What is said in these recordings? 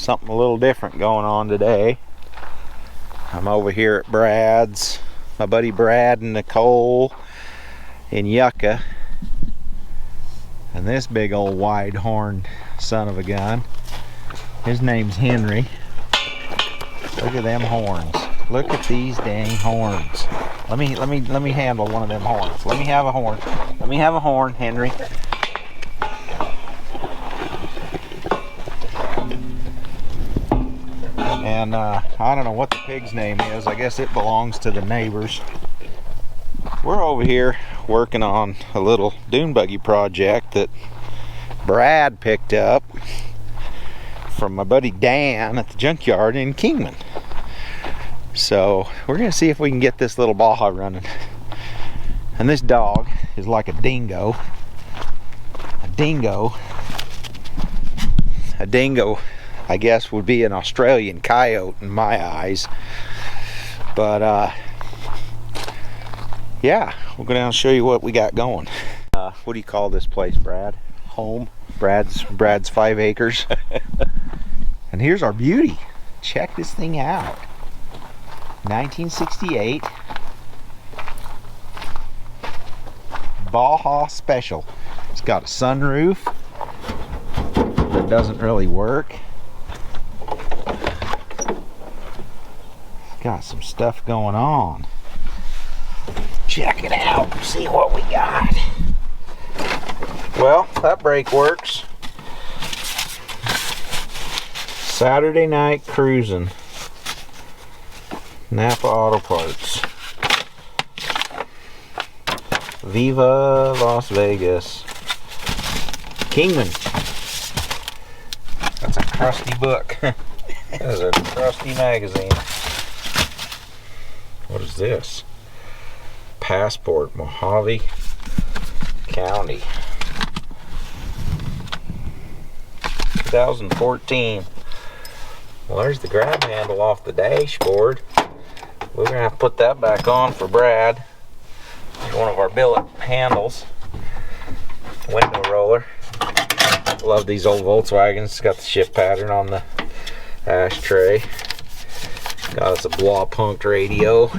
something a little different going on today. I'm over here at Brad's, my buddy Brad and Nicole in Yucca. And this big old wide horned son of a gun, his name's Henry. Look at them horns. Look at these dang horns. Let me handle one of them horns. Let me have a horn. Let me have a horn, Henry. And I don't know what the pig's name is. I guess it belongs to the neighbors. We're over here working on a little dune buggy project that Brad picked up from my buddy Dan at the junkyard in Kingman. So we're gonna see if we can get this little Baja running. And this dog is like a dingo. A dingo, I guess, would be an Australian coyote in my eyes. But yeah, we'll go down and show you what we got going. What do you call this place, Brad? Home. Brad's 5 acres. And here's our beauty. Check this thing out. 1968 Baja Special. It's got a sunroof that doesn't really work. It's got some stuff going on. Check it out. See what we got. Well, that brake works. Saturday night cruising. Napa Auto Parts. Viva Las Vegas. Kingman. That's a crusty book. That is a crusty magazine. What is this? Passport, Mojave County. 2014. Well, there's the grab handle off the dashboard. We're gonna have to put that back on for Brad. It's one of our billet handles. Window roller. Love these old Volkswagens. It's got the shift pattern on the ashtray. Got us a blah punked radio.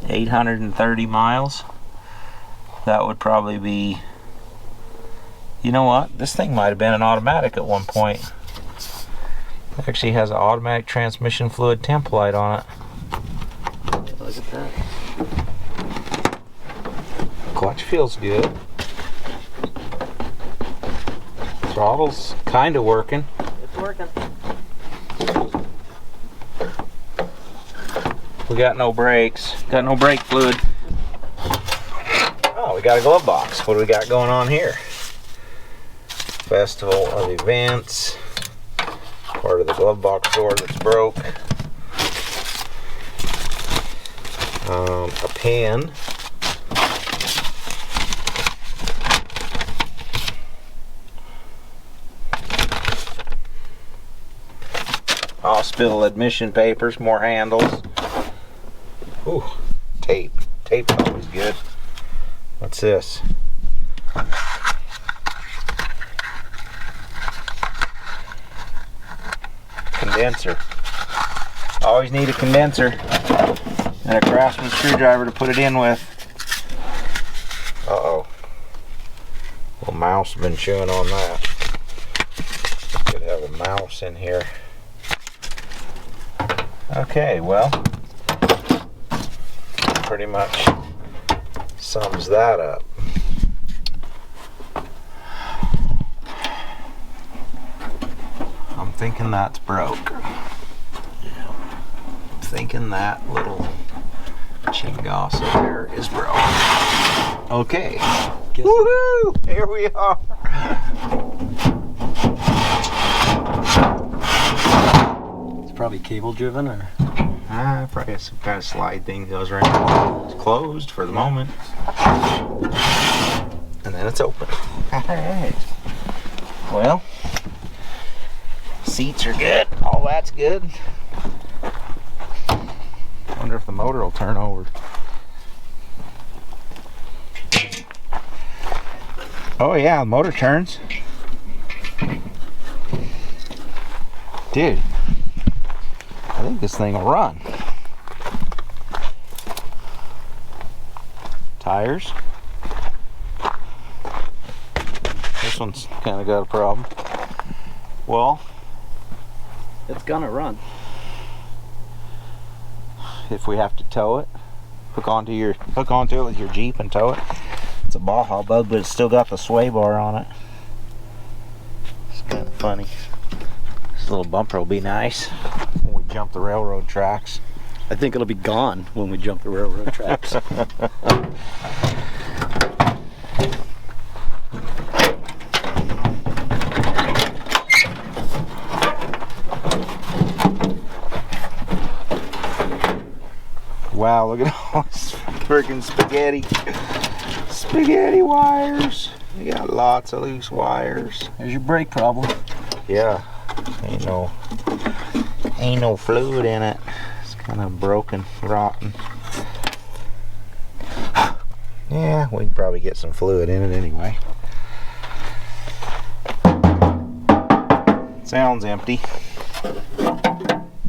$830 miles. That would probably be, you know what? This thing might have been an automatic at one point. It actually has an automatic transmission fluid temp light on it. Look at that. Clutch feels good. Throttle's kind of working. It's working. We got no brakes. Got no brake fluid. Oh, we got a glove box. What do we got going on here? Festival of Events. Part of the glove box door that's broke. A pen. Hospital admission papers, more handles. Ooh, tape. Tape's always good. What's this? Condenser. Always need a condenser and a craftsman screwdriver to put it in with. Uh-oh. Well, mouse has been chewing on that. Could have a mouse in here. Okay, well, pretty much sums that up. I'm thinking that's broke. I'm thinking that little chingossa there is broke. Okay. Woohoo! Here we are. It's probably cable driven, or? Probably some kind of slide thing that goes around. It's closed for the moment. And then it's open. Alright. Well, seats are good. All that's good. Wonder if the motor will turn over. Oh yeah, the motor turns. Dude, I think this thing will run. Tires. This one's kind of got a problem. Well, It's gonna run. if we have to tow it, hook onto it with your Jeep and tow it. It's a Baja bug, but it's still got the sway bar on it. It's kind of funny. This little bumper will be nice when we jump the railroad tracks. I think it'll be gone when we jump the railroad tracks. Wow, look at all this freaking spaghetti wires. You got lots of loose wires. There's your brake problem. Yeah, ain't no fluid in it. It's kind of broken, rotten. Yeah, we can probably get some fluid in it anyway. Sounds empty.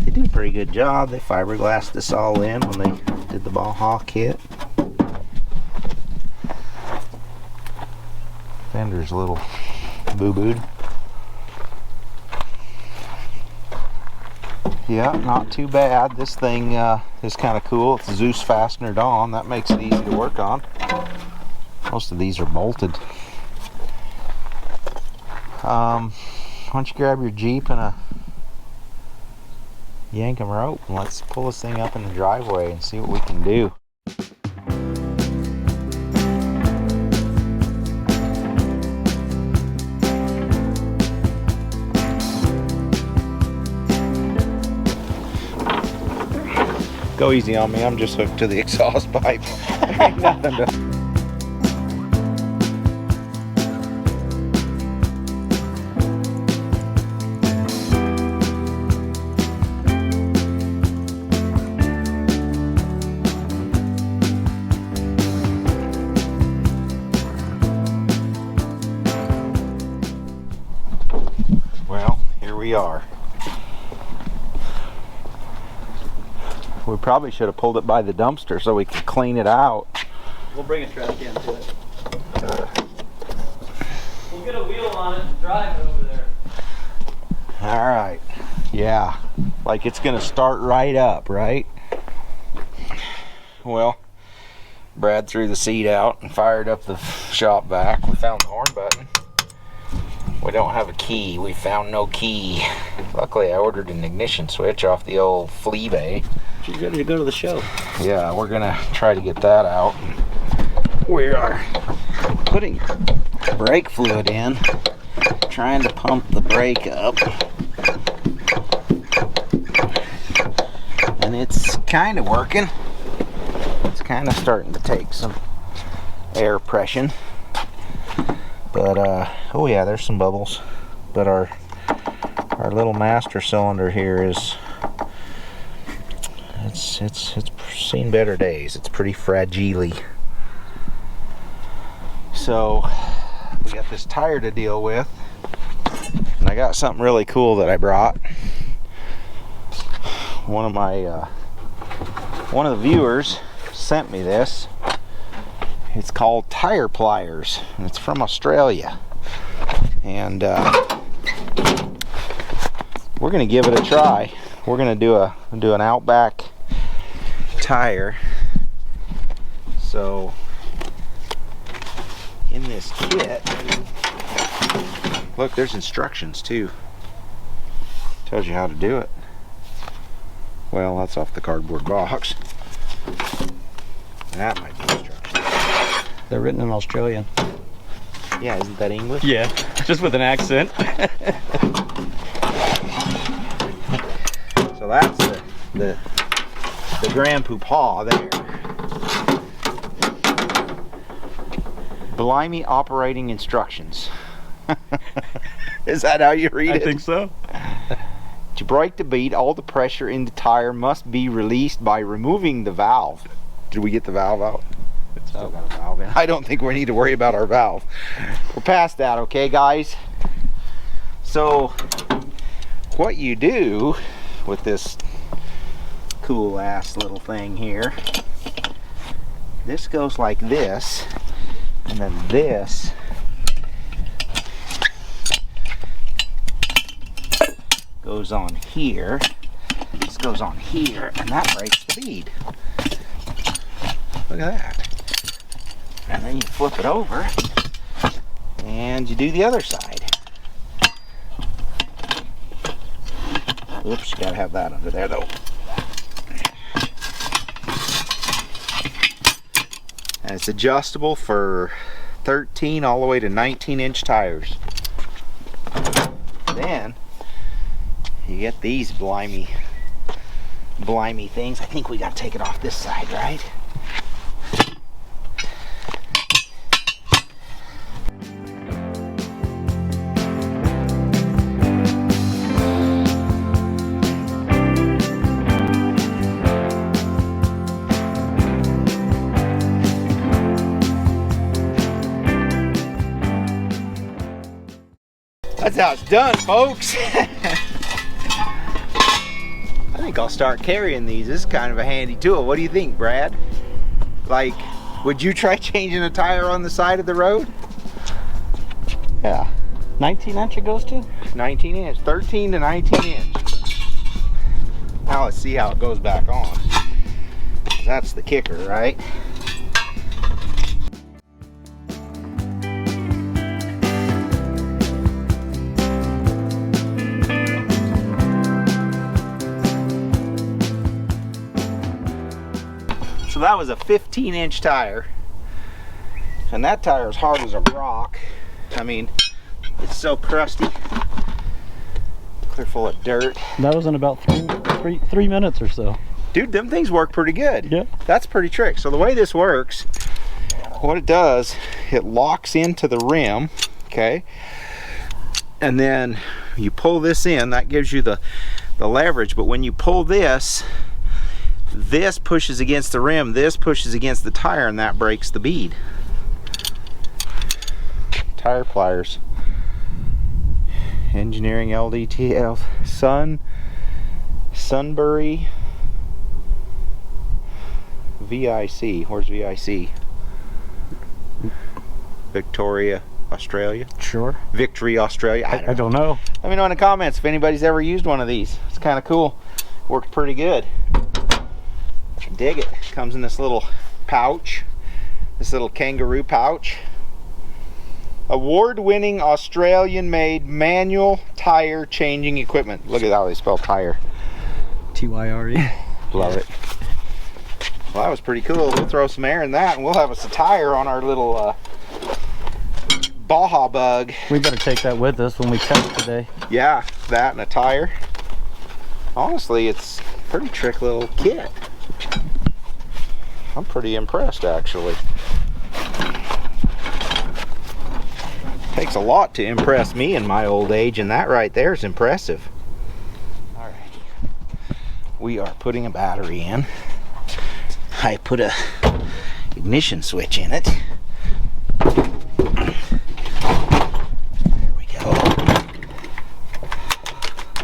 They did a pretty good job. They fiberglassed this all in when they did the Baja kit. Fender's a little boo-booed. Yeah, not too bad. This thing is kind of cool. It's Zeus fastenered on. That makes it easy to work on. Most of these are bolted. Why don't you grab your Jeep and a yankum rope and let's pull this thing up in the driveway and see what we can do. Go easy on me, I'm just hooked to the exhaust pipe. Ain't nothing to... Well, here we are. We probably should have pulled it by the dumpster so we could clean it out. We'll bring a trash can to it. We'll get a wheel on it and drive it over there. Alright. Yeah. Like it's gonna start right up, right? Well, Brad threw the seat out and fired up the shop vac. We found the horn button. We don't have a key. We found no key. Luckily I ordered an ignition switch off the old flea bay. She's ready to go to the show. Yeah, we're gonna try to get that out. We are putting brake fluid in, trying to pump the brake up. And it's kind of working. It's kind of starting to take some air pressure. But oh yeah, there's some bubbles. But our little master cylinder here is it's seen better days. It's pretty fragile. So we got this tire to deal with, and I got something really cool that I brought. One of the viewers sent me this. It's called tire pliers, and it's from Australia. And we're gonna give it a try. We're gonna do an Outback tire. So in this kit, look, there's instructions too. Tells you how to do it. Well, that's off the cardboard box. That might be instructions. They're written in Australian. Yeah, isn't that English? Yeah, just with an accent. So that's the grand poopah there. Blimey operating instructions. Is that how you read it? I think so. To brake the bead, all the pressure in the tire must be released by removing the valve. Did we get the valve out? Still got a valve in. I don't think we need to worry about our valve. We're past that, okay, guys? So, what you do with this cool ass little thing here, this goes like this, and then this goes on here, this goes on here, and that breaks the bead. Look at that. And then you flip it over and you do the other side. Oops, you gotta have that under there though. And it's adjustable for 13 all the way to 19-inch tires. Then you get these blimey things. I think we gotta take it off this side, right? That's how it's done, folks. I think I'll start carrying these. This is kind of a handy tool. What do you think, Brad? Like, would you try changing a tire on the side of the road? Yeah. 19-inch it goes to? 19 inch, 13 to 19 inch. Now let's see how it goes back on. That's the kicker, right? So that was a 15-inch tire, and that tire is hard as a rock. I mean, it's so crusty, clear full of dirt. That was in about three minutes or so. Dude, them things work pretty good. Yeah. That's pretty trick. So the way this works, what it does, it locks into the rim, okay? And then you pull this in, that gives you the leverage, but when you pull this pushes against the rim, this pushes against the tire, and that breaks the bead. Tire pliers. Engineering LDTL. Sunbury VIC. Where's VIC? Victoria, Australia. Sure. Victory, Australia. I don't know. Let me know in the comments if anybody's ever used one of these. It's kind of cool. Works pretty good. Dig it. Comes in this little pouch, this little kangaroo pouch. Award-winning Australian-made manual tire changing equipment. Look at how they spell tire. TYRE. Love it. Well, that was pretty cool. We'll throw some air in that, and we'll have us a tire on our little Baja bug. We better take that with us when we test today. Yeah, that and a tire. Honestly, it's a pretty trick little kit. I'm pretty impressed, actually. Takes a lot to impress me in my old age, and that right there is impressive. Alrighty. We are putting a battery in. I put a ignition switch in it. There we go.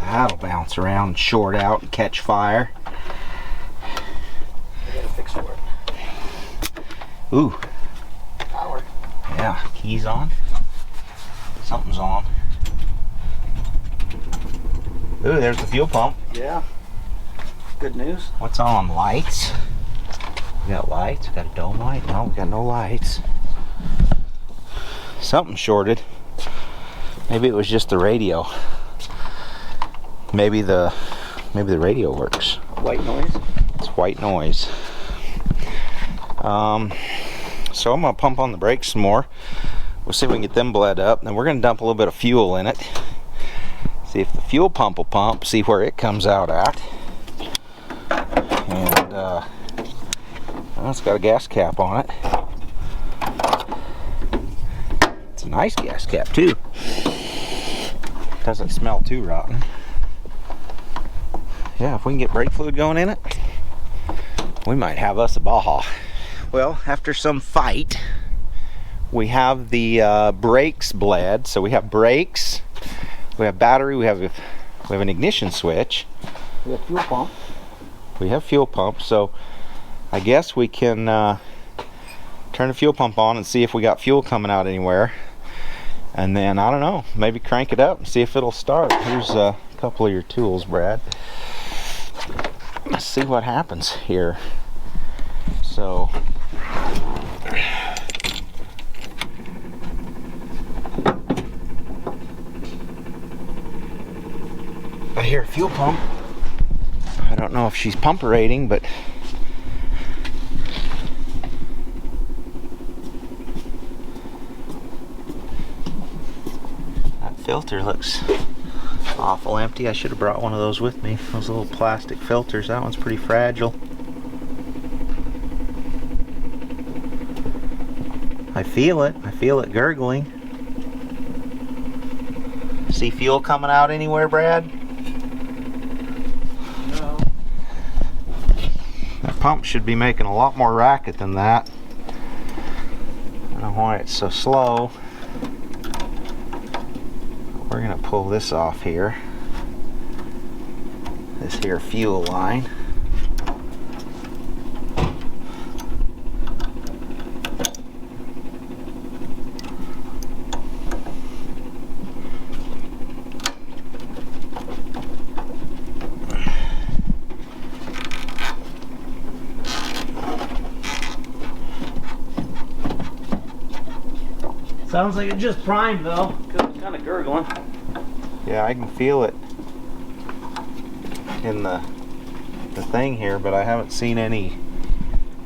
That'll bounce around and short out and catch fire. I got a fix for it. Ooh. Power. Yeah, keys on. Something's on. Ooh, there's the fuel pump. Yeah. Good news. What's on? Lights. We got lights. We got a dome light. No, we got no lights. Something shorted. Maybe it was just the radio. Maybe the radio works. White noise. It's white noise. So I'm gonna pump on the brakes some more. We'll see if we can get them bled up. Then we're gonna dump a little bit of fuel in it. See if the fuel pump will pump. See where it comes out at. And well, it's got a gas cap on it. It's a nice gas cap too. Doesn't smell too rotten. Yeah, if we can get brake fluid going in it, we might have us a Baja. Well, after some fight, we have the brakes bled. So we have brakes, we have battery, we have an ignition switch. We have fuel pump. We have fuel pump, so I guess we can turn the fuel pump on and see if we got fuel coming out anywhere. And then, I don't know, maybe crank it up and see if it'll start. Here's a couple of your tools, Brad. Let's see what happens here. So, I hear a fuel pump. I don't know if she's pumperating, but that filter looks awful empty. I should have brought one of those with me. Those little plastic filters. That one's pretty fragile. I feel it. I feel it gurgling. See fuel coming out anywhere, Brad? No. That pump should be making a lot more racket than that. I don't know why it's so slow. We're gonna pull this off here. This here fuel line. Sounds like it just primed though, because it's kind of gurgling. Yeah, I can feel it in the thing here, but I haven't seen any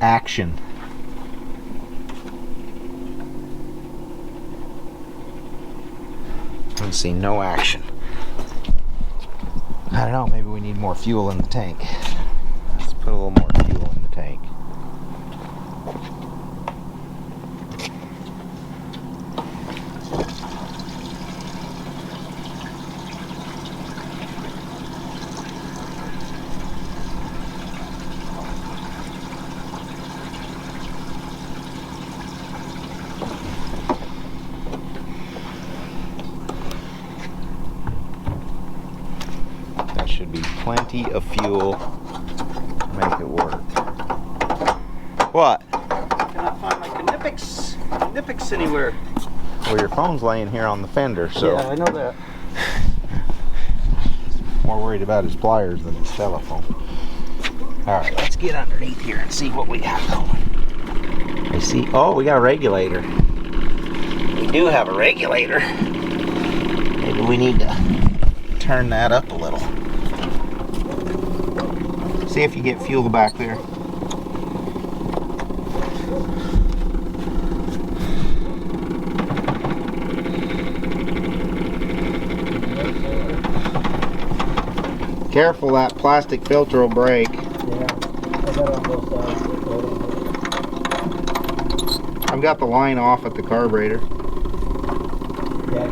action. I haven't seen no action. I don't know, maybe we need more fuel in the tank. Let's put a little more fuel in the tank. Should be plenty of fuel to make it work. What? I cannot find my Knipex anywhere. Well, your phone's laying here on the fender, so Yeah, I know that. more worried about his pliers than his telephone. Alright, let's get underneath here and see what we got going. I see, oh, we got a regulator. We do have a regulator. Maybe we need to turn that up a little. See if you get fuel back there. Careful, that plastic filter will break. Yeah, I got it on both sides. I've got the line off at the carburetor. Yeah.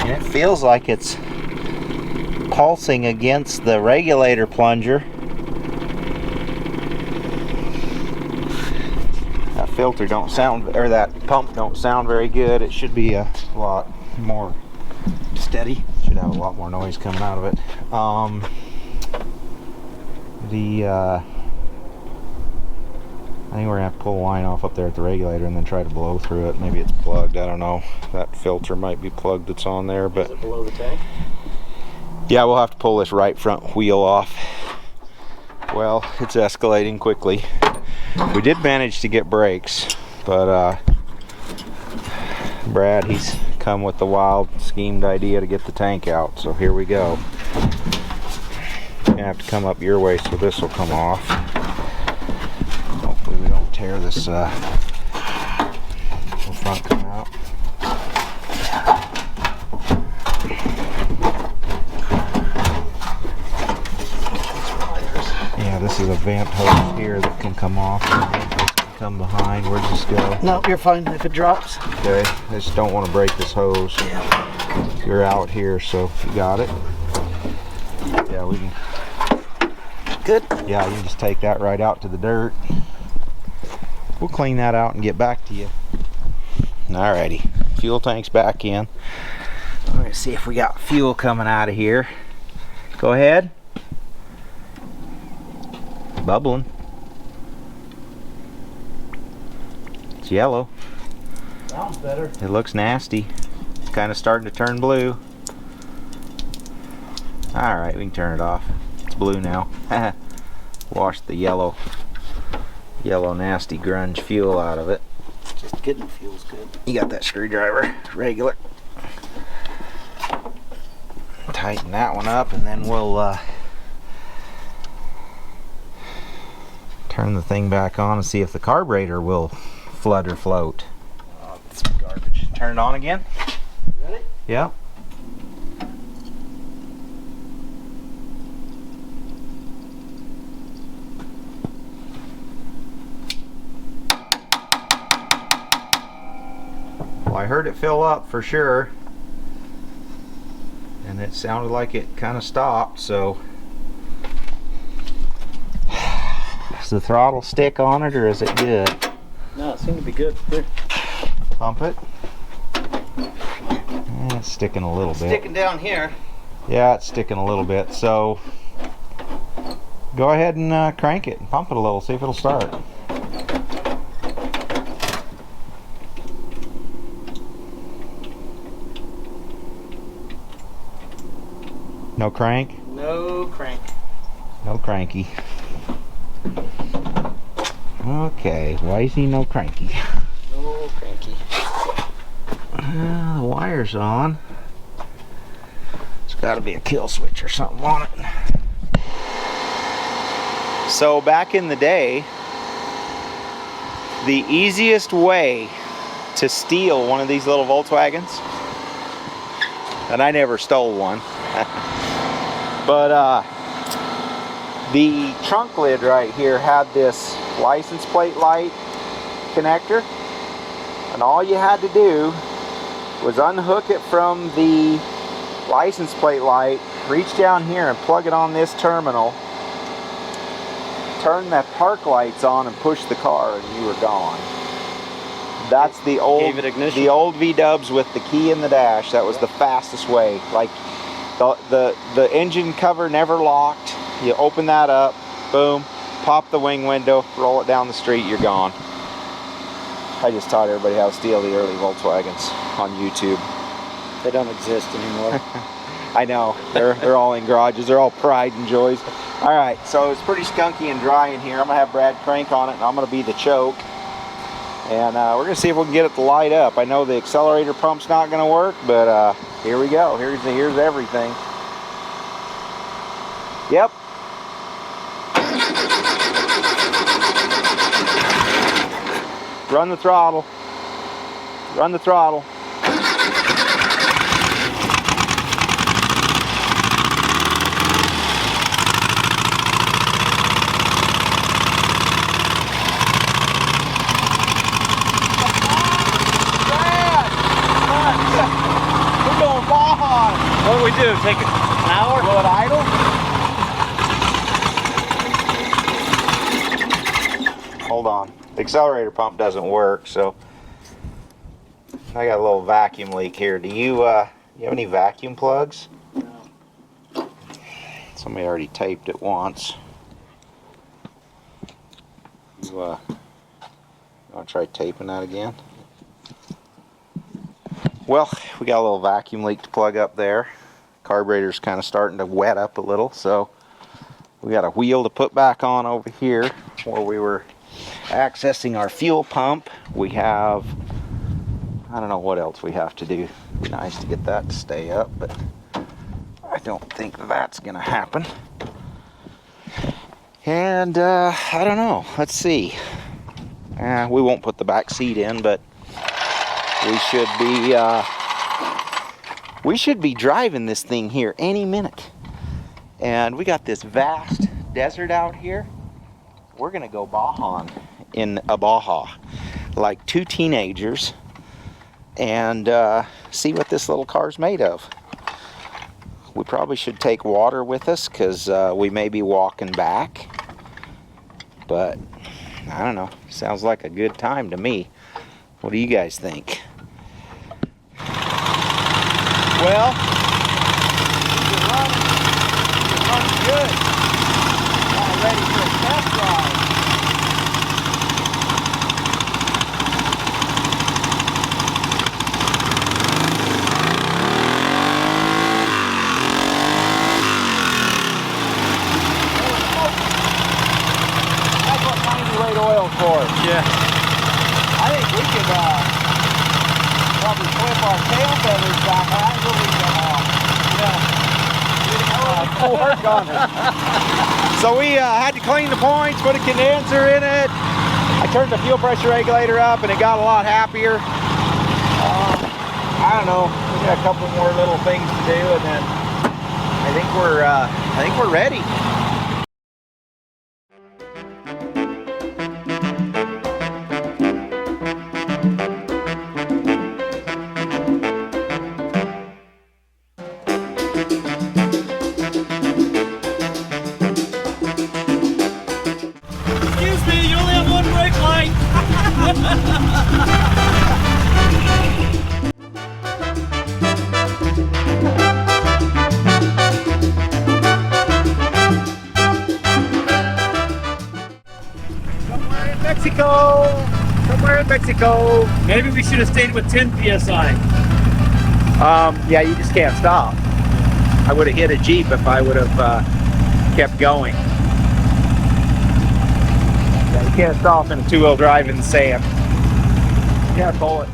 And it feels like it's pulsing against the regulator plunger. That filter don't sound, or that pump don't sound very good. It should be a lot more steady. Should have a lot more noise coming out of it. I think we're gonna have to pull the line off up there at the regulator and then try to blow through it. Maybe it's plugged. I don't know. That filter might be plugged that's on there, but Is it below the tank? yeah, we'll have to pull this right front wheel off. Well, it's escalating quickly. We did manage to get brakes, but Brad, he's come with the wild schemed idea to get the tank out, so here we go. You're gonna have to come up your way so this will come off. Hopefully we don't tear this front come out. Yeah, this is a vent hose here that can come off. And the vent hose can come behind. Where's this go? No, you're fine if it drops. Okay, I just don't want to break this hose. Yeah. You're out here, so you got it. Yeah, we can good? Yeah, you can just take that right out to the dirt. We'll clean that out and get back to you. Alrighty, fuel tank's back in. We're gonna see if we got fuel coming out of here. Go ahead. Bubbling. It's yellow. Sounds better. It looks nasty. It's kind of starting to turn blue. Alright, we can turn it off. It's blue now. Wash the yellow nasty grunge fuel out of it. Just getting fuel's good. You got that screwdriver, regular. Tighten that one up, and then we'll turn the thing back on and see if the carburetor will flood or float. Oh, that's garbage. Turn it on again. You ready? Yep. Well, I heard it fill up for sure, and it sounded like it kind of stopped, so does the throttle stick on it, or is it good? No, it seemed to be good. Here. Pump it. It's sticking a little bit. Sticking down here. Yeah, it's sticking a little bit, so go ahead and crank it and pump it a little, see if it'll start. No crank? No crank. No cranky. Okay, why is he no cranky? No cranky. The wire's on. It's got to be a kill switch or something on it. So back in the day, the easiest way to steal one of these little Volkswagens, and I never stole one, but the trunk lid right here had this license plate light connector, and all you had to do was unhook it from the license plate light, reach down here and plug it on this terminal, turn the park lights on and push the car, and you were gone. That's the old V-dubs with the key in the dash. That was the fastest way. Like the engine cover never locked. You open that up, boom, pop the wing window, roll it down the street, you're gone. I just taught everybody how to steal the early Volkswagens on YouTube. They don't exist anymore. I know, they're all in garages, they're all pride and joys. All right, so it's pretty skunky and dry in here. I'm gonna have Brad crank on it, and I'm gonna be the choke. And we're gonna see if we can get it to light up. I know the accelerator pump's not gonna work, but here we go. Here's everything. Yep. Run the throttle. Run the throttle. We're going Baja. What do we do? Take an hour? Will it idle? Hold on. The accelerator pump doesn't work, so I got a little vacuum leak here. Do you have any vacuum plugs? No. Somebody already taped it once. You want to try taping that again? Well, we got a little vacuum leak to plug up there. Carburetor's kind of starting to wet up a little, so we got a wheel to put back on over here where we were accessing our fuel pump. We have, I don't know what else we have to do. It'd be nice to get that to stay up, but I don't think that's gonna happen. And I don't know, let's see. We won't put the back seat in, but we should be driving this thing here any minute. And we got this vast desert out here. We're gonna go Baja in a Baja, like two teenagers, and see what this little car's made of. We probably should take water with us because we may be walking back. But I don't know. Sounds like a good time to me. What do you guys think? Well, you're running good. Not ready for a test ride. That's what 90 weight oil for. Yeah. I think we could probably flip our tail feathers back. That's what we work on it. So we had to clean the points, put a condenser in it. I turned the fuel pressure regulator up, and it got a lot happier. I don't know. We got a couple more little things to do, and then I think we're ready. Excuse me, you only have one brake light. Somewhere in Mexico. Maybe we should have stayed with 10 psi. Yeah, you just can't stop. I would have hit a Jeep if I would have kept going. Yeah, you can't stop in a two-wheel drive in the sand. You gotta pull it.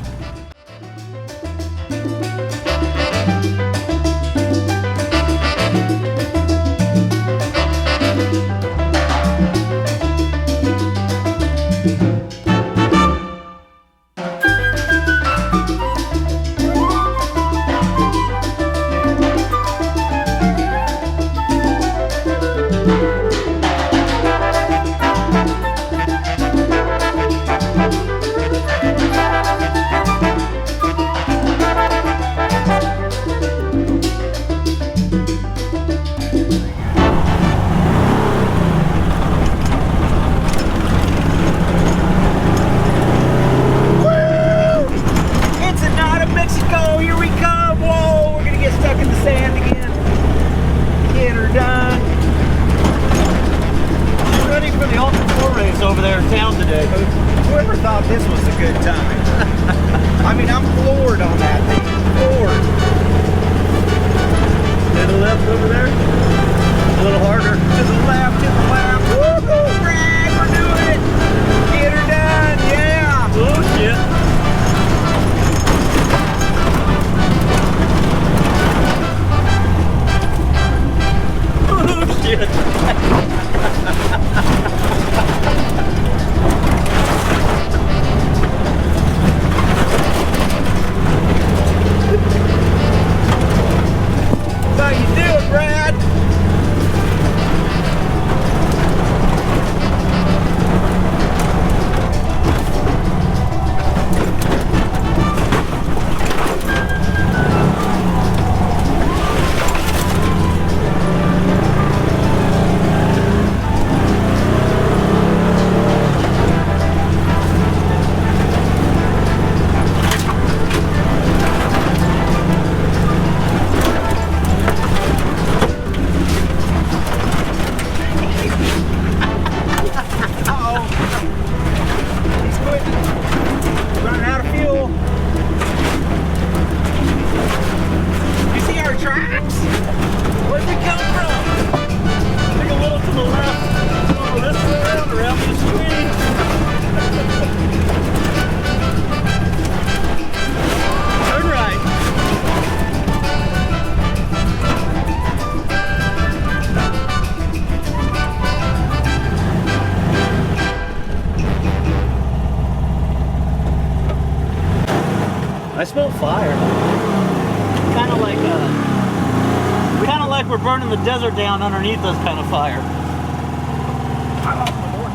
Ensenada Mexico, here we come. Whoa, we're gonna get stuck in the sand again. Get her done. I'm ready for the Ultra 4 race over there in town today. Whoever thought this was a good time? I mean, I'm floored on that thing. Floored. To the left over there. A little harder. To the left, to the left. Woo-hoo, Brad, we're doing it. Get her done, yeah. Oh shit. Oh shit. That's how you do it, Brad. I smell fire. Kind of like we're burning the desert down underneath us kind of fire. I lost my door.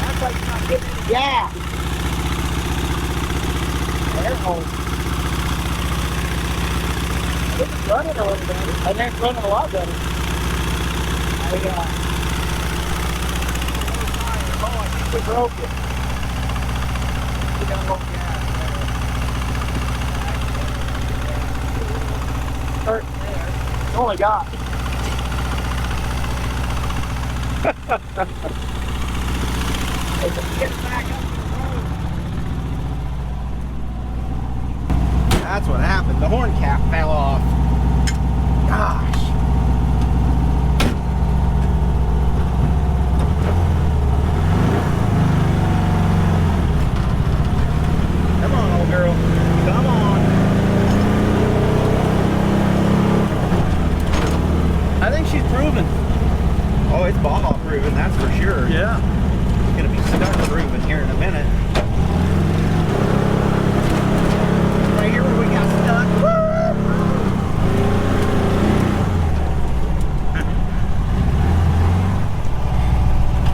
That's like It's running a little better. I think it's running a lot better. I think we broke it. We got more gas there. Start there. It's only got. Get back up to the road. That's what happened. The horn cap fell off. Gosh. Come on, old girl. Come on. I think she's proven. Oh, it's Baja proven, that's for sure. Yeah. It's gonna be stuck proven here in a minute. Right here where we got stuck.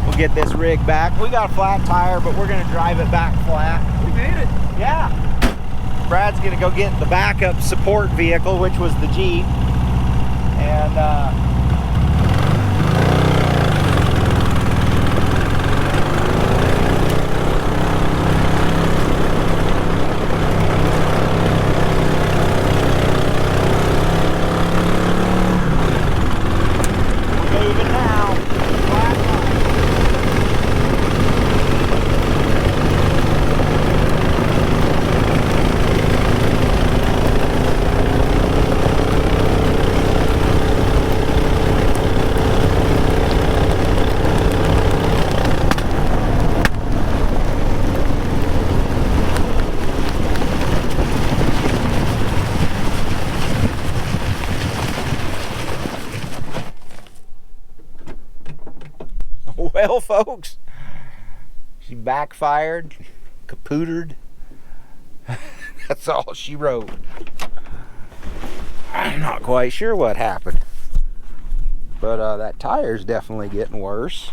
We'll get this rig back. We got a flat tire, but we're gonna drive it back flat. We made it. Yeah. Brad's gonna go get the backup support vehicle, which was the Jeep. And moving now. Flat line. Well, folks, she backfired, capootered. That's all she wrote. I'm not quite sure what happened, but that tire's definitely getting worse.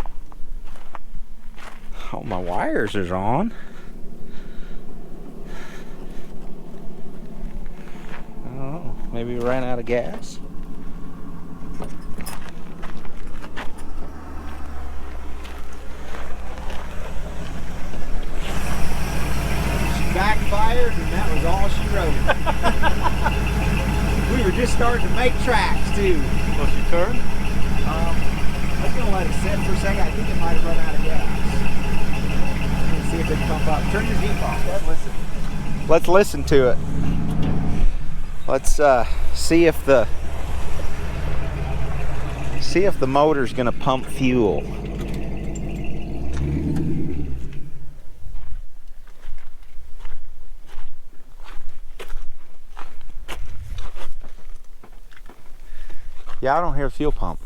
Oh, my wires is on. I don't know, maybe we ran out of gas. Backfired, and that was all she wrote. We were just starting to make tracks too. Will she turn? I was gonna let it sit for a second. I think it might have run out of gas. Let's see if it can pump up. Turn your Jeep off. Let's listen. Let's listen to it. Let's see if the motor's gonna pump fuel. Yeah, I don't hear a fuel pump.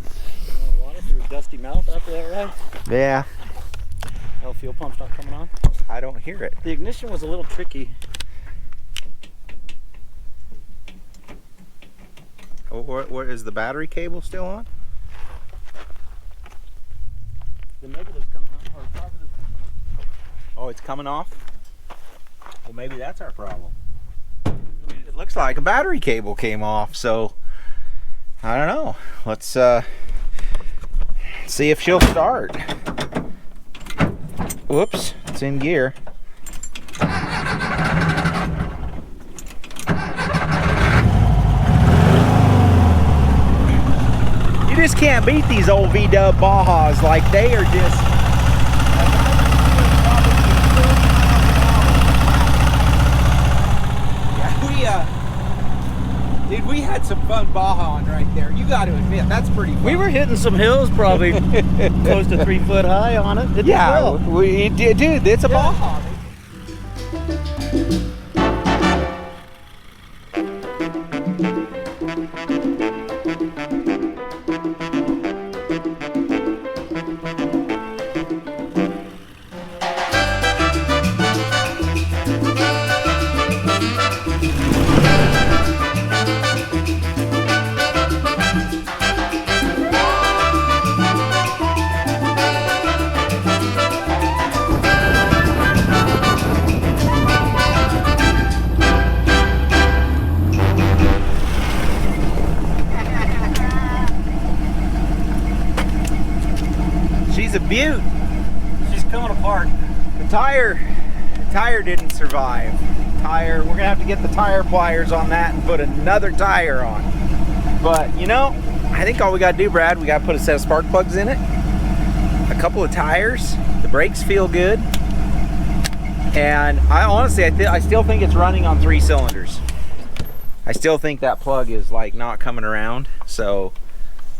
Water through a dusty mouth after that ride? Yeah. No, fuel pump's not coming on? I don't hear it. The ignition was a little tricky. Oh, what is the battery cable still on? The negative's coming on, or the positive's coming on. Oh, it's coming off? Well, maybe that's our problem. It looks like a battery cable came off, so I don't know. Let's see if she'll start. Whoops, it's in gear. You just can't beat these old V-dub Bajas. Like, they are just... Dude, we had some fun Baja right there. You got to admit, that's pretty fun. We were hitting some hills probably close to 3 foot high on it. Didn't yeah, it? we did, dude. It's a Baja. Butte. She's coming apart. The tire didn't survive. We're gonna have to get the tire pliers on that and put another tire on. But you know, I think all we gotta do, Brad, we gotta put a set of spark plugs in it, a couple of tires, the brakes feel good, and I honestly, I still think it's running on 3 cylinders. I still think that plug is like not coming around, so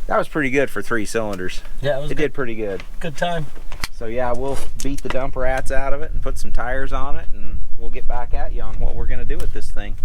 that was pretty good for 3 cylinders. Yeah, it did pretty good. Good time. So yeah, we'll beat the dump rats out of it and put some tires on it, and we'll get back at you on what we're gonna do with this thing.